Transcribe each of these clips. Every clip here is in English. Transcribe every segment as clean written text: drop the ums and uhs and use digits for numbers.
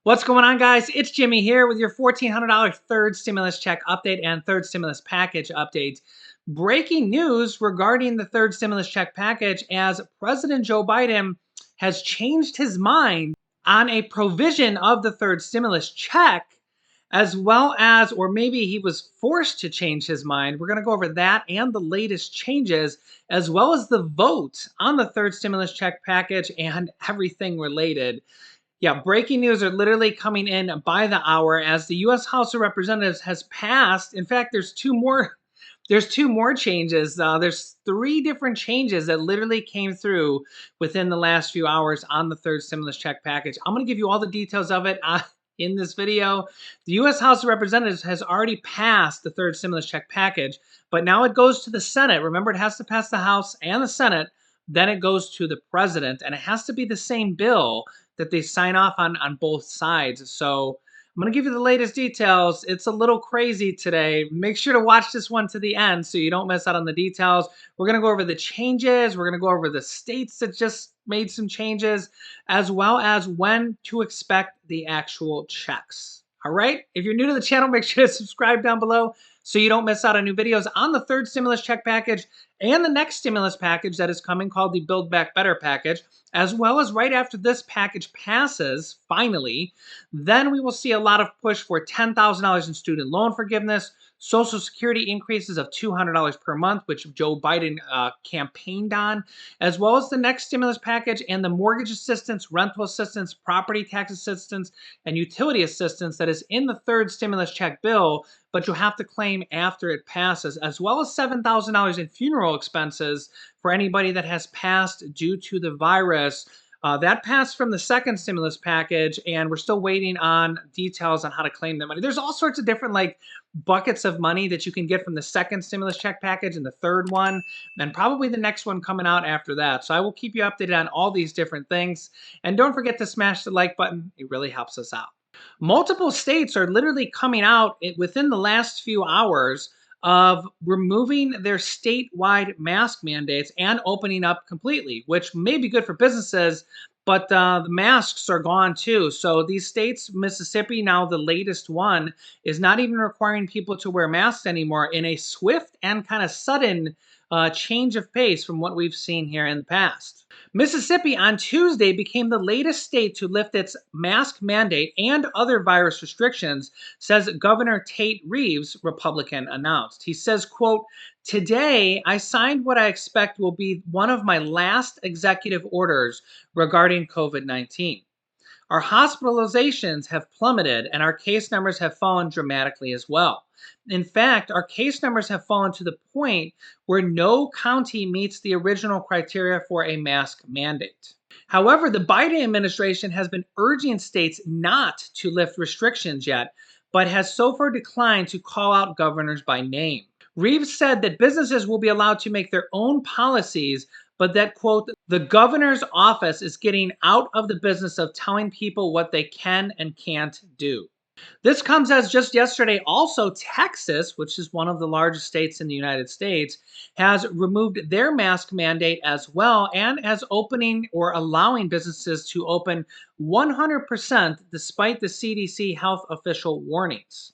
What's going on, guys? It's Jimmy here with your $1,400 third stimulus check update and third stimulus package update. Breaking news regarding the third stimulus check package as President Joe Biden has changed his mind on a provision of the third stimulus check, as well as, or maybe he was forced to change his mind. We're going to go over that and the latest changes, as well as the vote on the third stimulus check package and everything related. Yeah, breaking news are literally coming in by the hour as the U.S. House of Representatives has passed. In fact, there's two more. There's two more changes. There's three different changes that literally came through within the last few hours on the third stimulus check package. I'm going to give you all the details of it in this video. The U.S. House of Representatives has already passed the third stimulus check package, but now it goes to the Senate. Remember, it has to pass the House and the Senate. Then it goes to the president, and it has to be the same bill that they sign off on both sides. So I'm going to give you the latest details. It's a little crazy today. Make sure to watch this one to the end so you don't miss out on the details. We're going to go over the changes. We're going to go over the states that just made some changes, as well as when to expect the actual checks. All right. If you're new to the channel, make sure to subscribe down below so you don't miss out on new videos on the third stimulus check package and the next stimulus package that is coming called the Build Back Better package, as well as right after this package passes, finally, then we will see a lot of push for $10,000 in student loan forgiveness, Social Security increases of $200 per month, which Joe Biden campaigned on, as well as the next stimulus package and the mortgage assistance, rental assistance, property tax assistance, and utility assistance that is in the third stimulus check bill, but you'll have to claim after it passes, as well as $7,000 in funeral expenses for anybody that has passed due to the virus. That passed from the second stimulus package, and we're still waiting on details on how to claim that money. There's all sorts of different buckets of money that you can get from the second stimulus check package and the third one, and probably the next one coming out after that. So I will keep you updated on all these different things. And don't forget to smash the like button. It really helps us out. Multiple states are literally coming out within the last few hours of removing their statewide mask mandates and opening up completely, which may be good for businesses, but the masks are gone too. So these states, Mississippi, now the latest one, is not even requiring people to wear masks anymore in a swift and kind of sudden change of pace from what we've seen here in the past. Mississippi on Tuesday became the latest state to lift its mask mandate and other virus restrictions, says Governor Tate Reeves, Republican, announced. He says, quote, "Today, I signed what I expect will be one of my last executive orders regarding COVID-19. Our hospitalizations have plummeted and our case numbers have fallen dramatically as well. In fact, our case numbers have fallen to the point where no county meets the original criteria for a mask mandate." However, the Biden administration has been urging states not to lift restrictions yet, but has so far declined to call out governors by name. Reeves said that businesses will be allowed to make their own policies, but that, quote, "the governor's office is getting out of the business of telling people what they can and can't do." This comes as just yesterday, also Texas, which is one of the largest states in the United States, has removed their mask mandate as well and as opening or allowing businesses to open 100% despite the CDC health official warnings.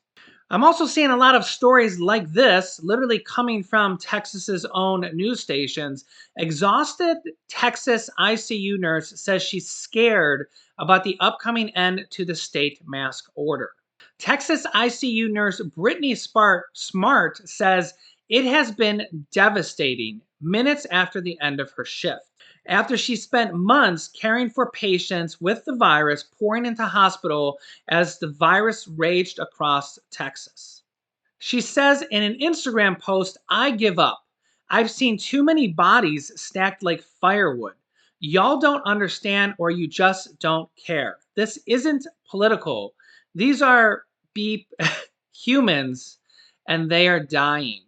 I'm also seeing a lot of stories like this, literally coming from Texas's own news stations. Exhausted Texas ICU nurse says she's scared about the upcoming end to the state mask order. Texas ICU nurse Brittany Smart says it has been devastating minutes after the end of her shift, after she spent months caring for patients with the virus pouring into hospital as the virus raged across Texas. She says in an Instagram post, "I give up. I've seen too many bodies stacked like firewood. Y'all don't understand or you just don't care. This isn't political. These are beep humans and they are dying."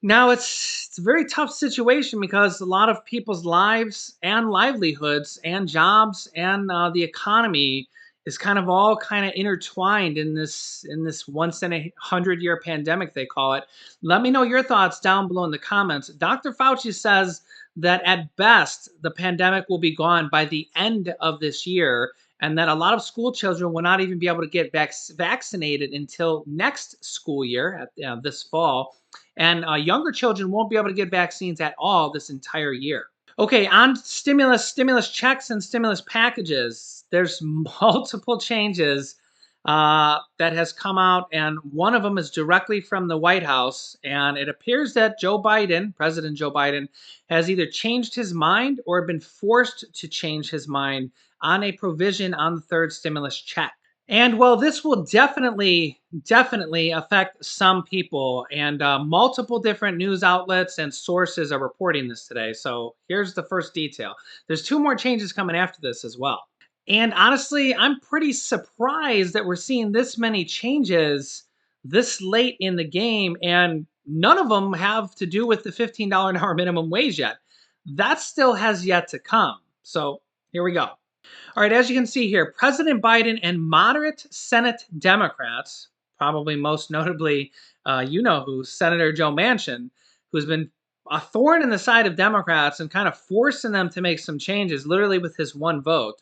Now, it's a very tough situation because a lot of people's lives and livelihoods and jobs and the economy is kind of all kind of intertwined in this once in a 100-year pandemic, they call it. Let me know your thoughts down below in the comments. Dr. Fauci says that at best, the pandemic will be gone by the end of this year, and that a lot of school children will not even be able to get vaccinated until next school year, at this fall, and younger children won't be able to get vaccines at all this entire year. Okay, on stimulus checks and stimulus packages, there's multiple changes that has come out, and one of them is directly from the White House, and it appears that President Joe Biden, has either changed his mind or been forced to change his mind on a provision on the third stimulus check. And well, this will definitely affect some people, and multiple different news outlets and sources are reporting this today. So here's the first detail. There's two more changes coming after this as well. And honestly, I'm pretty surprised that we're seeing this many changes this late in the game, and none of them have to do with the $15 an hour minimum wage yet. That still has yet to come. So here we go. All right, as you can see here, President Biden and moderate Senate Democrats, probably most notably, you know who, Senator Joe Manchin, who's been a thorn in the side of Democrats and kind of forcing them to make some changes, literally with his one vote,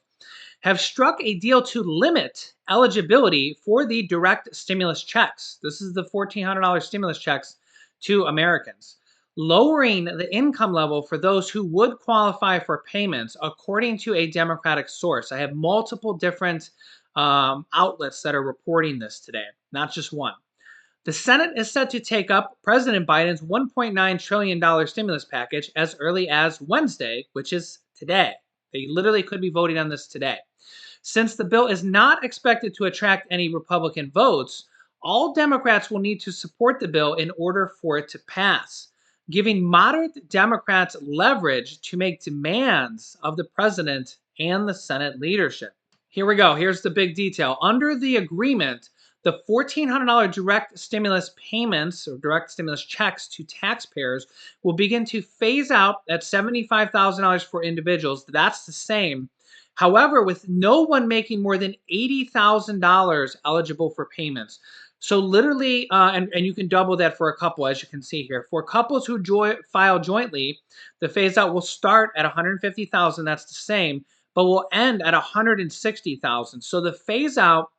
have struck a deal to limit eligibility for the direct stimulus checks. This is the $1,400 stimulus checks to Americans, lowering the income level for those who would qualify for payments, according to a Democratic source. I have multiple different outlets that are reporting this today, not just one. The Senate is set to take up President Biden's $1.9 trillion stimulus package as early as Wednesday, which is today. They literally could be voting on this today. Since the bill is not expected to attract any Republican votes, all Democrats will need to support the bill in order for it to pass, giving moderate Democrats leverage to make demands of the president and the Senate leadership. Here we go. Here's the big detail. Under the agreement, the $1,400 direct stimulus payments or direct stimulus checks to taxpayers will begin to phase out at $75,000 for individuals. That's the same. However, with no one making more than $80,000 eligible for payments. So literally, and you can double that for a couple, as you can see here. For couples who file jointly, the phase out will start at $150,000. That's the same, but will end at $160,000. So the phase out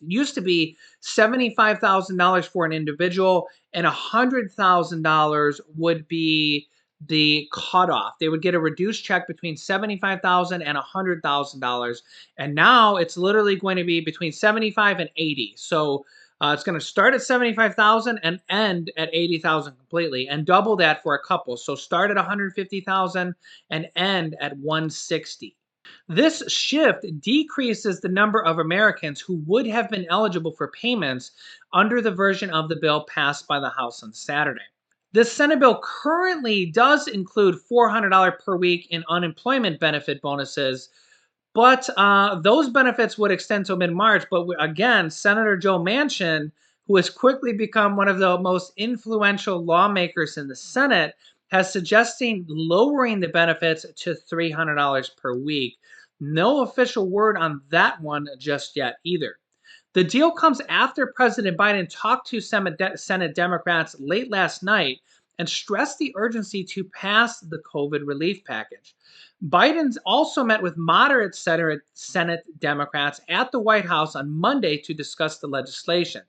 used to be $75,000 for an individual, and $100,000 would be the cutoff. They would get a reduced check between $75,000 and $100,000, and now it's literally going to be between 75 and 80. So it's going to start at 75,000 and end at 80,000 completely, and double that for a couple. So start at 150,000 and end at 160. This shift decreases the number of Americans who would have been eligible for payments under the version of the bill passed by the House on Saturday. The Senate bill currently does include $400 per week in unemployment benefit bonuses, but those benefits would extend to mid-March. But again, Senator Joe Manchin, who has quickly become one of the most influential lawmakers in the Senate, has suggesting lowering the benefits to $300 per week. No official word on that one just yet either. The deal comes after President Biden talked to Senate Democrats late last night and stressed the urgency to pass the COVID relief package. Biden also met with moderate Senate Democrats at the White House on Monday to discuss the legislation.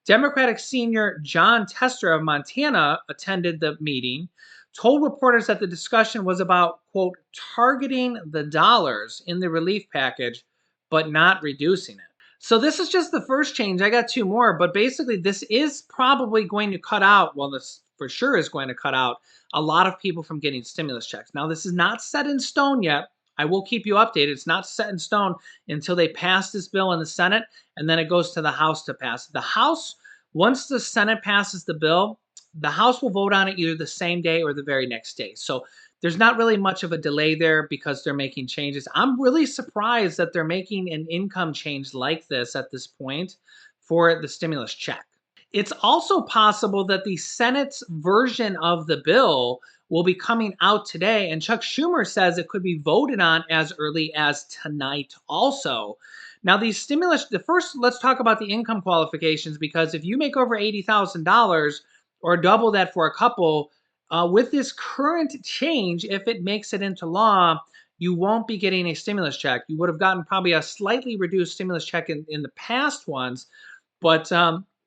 Democratic senior John Tester of Montana attended the meeting, told reporters that the discussion was about, quote, targeting the dollars in the relief package, but not reducing it. So this is just the first change. I got two more, but basically this is probably going to cut out, well, this for sure is going to cut out a lot of people from getting stimulus checks. Now, this is not set in stone yet. I will keep you updated. It's not set in stone until they pass this bill in the Senate, and then it goes to the House to pass. The House, once the Senate passes the bill, the House will vote on it either the same day or the very next day. So there's not really much of a delay there because they're making changes. I'm really surprised that they're making an income change like this at this point for the stimulus check. It's also possible that the Senate's version of the bill will be coming out today, and Chuck Schumer says it could be voted on as early as tonight also. Now, these stimulus, let's talk about the income qualifications, because if you make over $80,000 or double that for a couple, with this current change, if it makes it into law, you won't be getting a stimulus check. You would have gotten probably a slightly reduced stimulus check in the past ones, but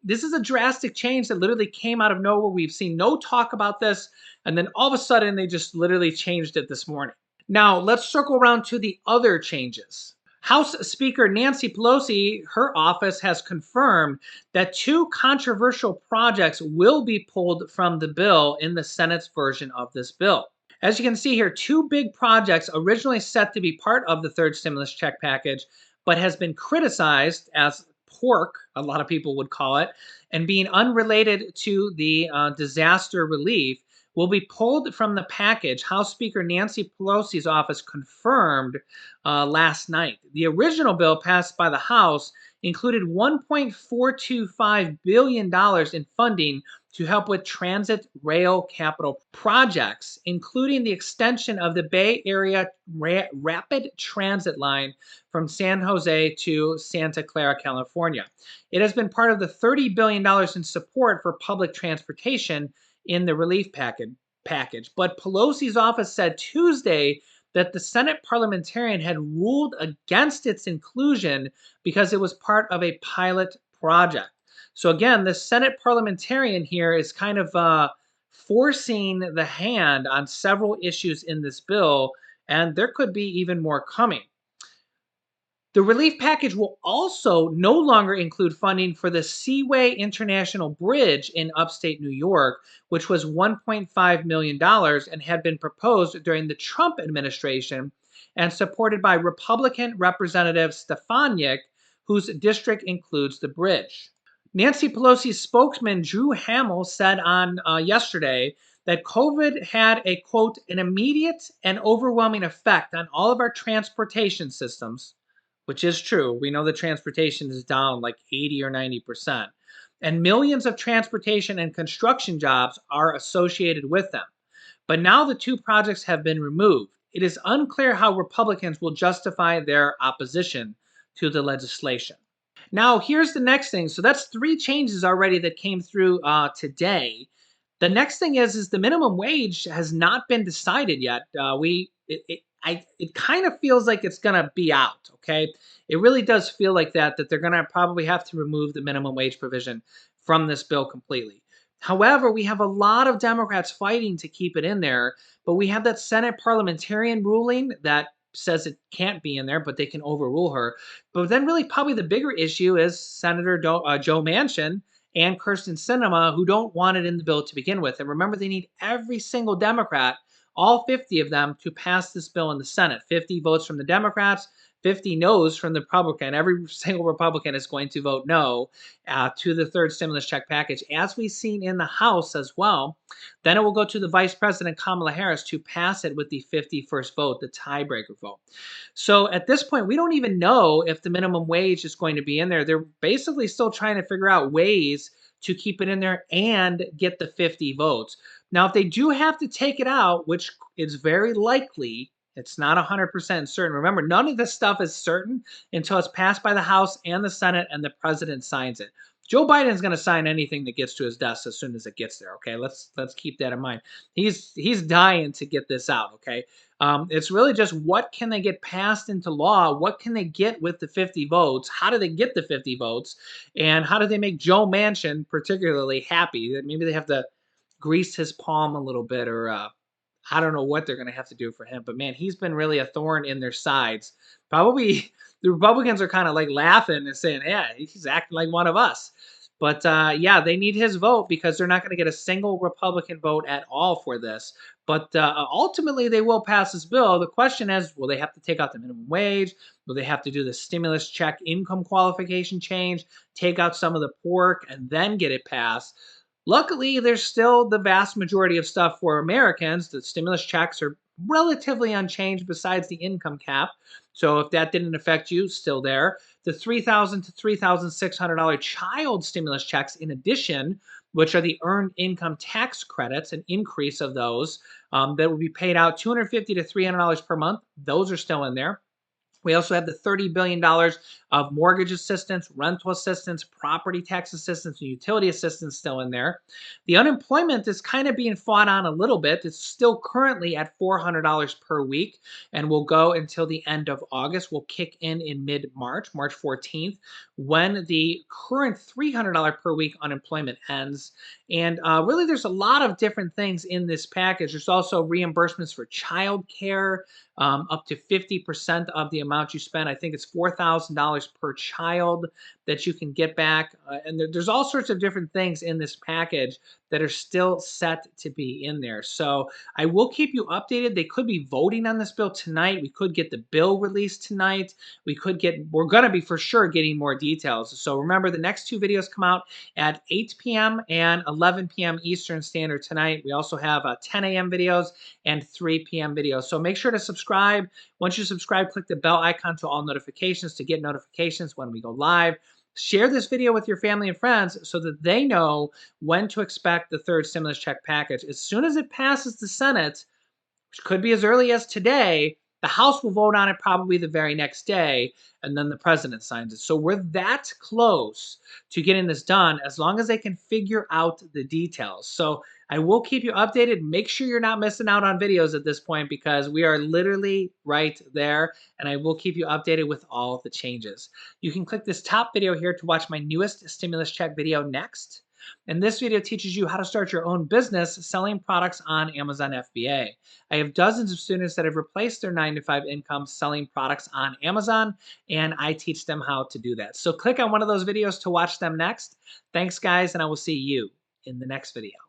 this is a drastic change that literally came out of nowhere. We've seen no talk about this, and then all of a sudden they just literally changed it this morning. Now, let's circle around to the other changes. House Speaker Nancy Pelosi, her office has confirmed that two controversial projects will be pulled from the bill in the Senate's version of this bill. As you can see here, two big projects originally set to be part of the third stimulus check package, but has been criticized as pork, a lot of people would call it, and being unrelated to the disaster relief, will be pulled from the package. House Speaker Nancy Pelosi's office confirmed last night. The original bill passed by the House included $1.425 billion in funding to help with transit rail capital projects, including the extension of the Bay Area Rapid Transit Line from San Jose to Santa Clara, California. It has been part of the $30 billion in support for public transportation in the relief package. But Pelosi's office said Tuesday that the Senate parliamentarian had ruled against its inclusion because it was part of a pilot project. So again, the Senate parliamentarian here is kind of forcing the hand on several issues in this bill, and there could be even more coming. The relief package will also no longer include funding for the Seaway International Bridge in upstate New York, which was $1.5 million and had been proposed during the Trump administration and supported by Republican Representative Stefanik, whose district includes the bridge. Nancy Pelosi's spokesman, Drew Hamill, said on yesterday that COVID had a, quote, an immediate and overwhelming effect on all of our transportation systems, which is true. We know the transportation is down like 80 or 90%. And millions of transportation and construction jobs are associated with them. But now the two projects have been removed. It is unclear how Republicans will justify their opposition to the legislation. Now, here's the next thing. So that's three changes already that came through today. The next thing is the minimum wage has not been decided yet. It kind of feels like it's gonna be out. Okay, it really does feel like that they're gonna probably have to remove the minimum wage provision from this bill completely. However, we have a lot of Democrats fighting to keep it in there, but we have that Senate parliamentarian ruling that says it can't be in there, but they can overrule her. But then, really, probably the bigger issue is Senator Joe Manchin and Kirsten Sinema, who don't want it in the bill to begin with. And remember, they need every single Democrat, all 50 of them, to pass this bill in the Senate. 50 votes from the Democrats, 50 no's from the Republican. Every single Republican is going to vote no to the third stimulus check package, as we've seen in the House as well. Then it will go to the Vice President Kamala Harris to pass it with the 51st vote, the tiebreaker vote. So at this point, we don't even know if the minimum wage is going to be in there. They're basically still trying to figure out ways to keep it in there and get the 50 votes. Now, if they do have to take it out, which is very likely, it's not 100% certain. Remember, none of this stuff is certain until it's passed by the House and the Senate and the president signs it. Joe Biden's going to sign anything that gets to his desk as soon as it gets there. Okay, let's keep that in mind. He's dying to get this out. Okay, it's really just what can they get passed into law? What can they get with the 50 votes? How do they get the 50 votes? And how do they make Joe Manchin particularly happy? Maybe they have to grease his palm a little bit, or I don't know what they're going to have to do for him. But man, he's been really a thorn in their sides. Probably the Republicans are kind of like laughing and saying, yeah, he's acting like one of us. But yeah, they need his vote because they're not going to get a single Republican vote at all for this. But ultimately, they will pass this bill. The question is, will they have to take out the minimum wage? Will they have to do the stimulus check income qualification change, take out some of the pork, and then get it passed? Luckily, there's still the vast majority of stuff for Americans. The stimulus checks are relatively unchanged besides the income cap. So if that didn't affect you, still there. The $3,000 to $3,600 child stimulus checks, in addition, which are the earned income tax credits, an increase of those that will be paid out $250 to $300 per month. Those are still in there. We also have the $30 billion of mortgage assistance, rental assistance, property tax assistance, and utility assistance still in there. The unemployment is kind of being fought on a little bit. It's still currently at $400 per week and will go until the end of August. Will kick in mid-March, March 14th, when the current $300 per week unemployment ends. And really, there's a lot of different things in this package. There's also reimbursements for childcare, up to 50% of the amount you spend. I think it's $4,000 per child that you can get back. And there's all sorts of different things in this package that are still set to be in there. So I will keep you updated. They could be voting on this bill tonight. We could get the bill released tonight. We're going to be for sure getting more details. So remember, the next two videos come out at 8 p.m. and 11 p.m. Eastern Standard tonight. We also have 10 a.m. videos and 3 p.m. videos. So make sure to subscribe. Once you subscribe, click the bell icon to all notifications to get notifications when we go live. Share this video with your family and friends so that they know when to expect the third stimulus check package. As soon as it passes the Senate, which could be as early as today, the House will vote on it probably the very next day, and then the president signs it. So we're that close to getting this done as long as they can figure out the details. So I will keep you updated. Make sure you're not missing out on videos at this point because we are literally right there, and I will keep you updated with all the changes. You can click this top video here to watch my newest stimulus check video next. And this video teaches you how to start your own business selling products on Amazon FBA. I have dozens of students that have replaced their 9-to-5 income selling products on Amazon, and I teach them how to do that. So click on one of those videos to watch them next. Thanks, guys, and I will see you in the next video.